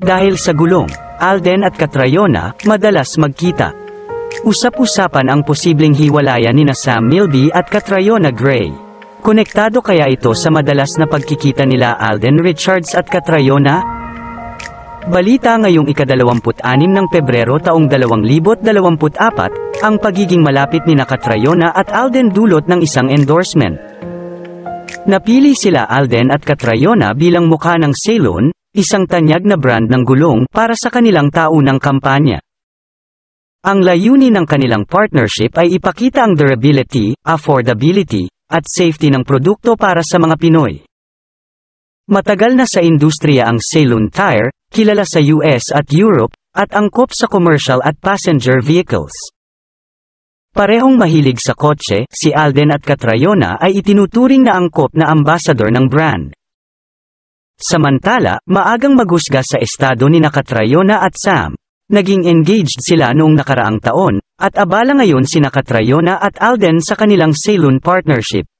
Dahil sa gulong, Alden at Catriona, madalas magkita. Usap-usapan ang posibleng hiwalayan nina Sam Milby at Catriona Gray. Konektado kaya ito sa madalas na pagkikita nila Alden Richards at Catriona? Balita ngayong ika-26 ng Pebrero taong 2024, ang pagiging malapit nina Catriona at Alden dulot ng isang endorsement. Napili sila Alden at Catriona bilang mukha ng Ceylon, isang tanyag na brand ng gulong para sa kanilang taunang kampanya. Ang layunin ng kanilang partnership ay ipakita ang durability, affordability, at safety ng produkto para sa mga Pinoy. Matagal na sa industriya ang Ceylon Tire, kilala sa US at Europe, at angkop sa commercial at passenger vehicles. Parehong mahilig sa kotse, si Alden at Catriona ay itinuturing na angkop na ambassador ng brand. Samantala, maagang maghusga sa estado nina Catriona at Sam. Naging engaged sila noong nakaraang taon, at abala ngayon sina Catriona at Alden sa kanilang Ceylon partnership.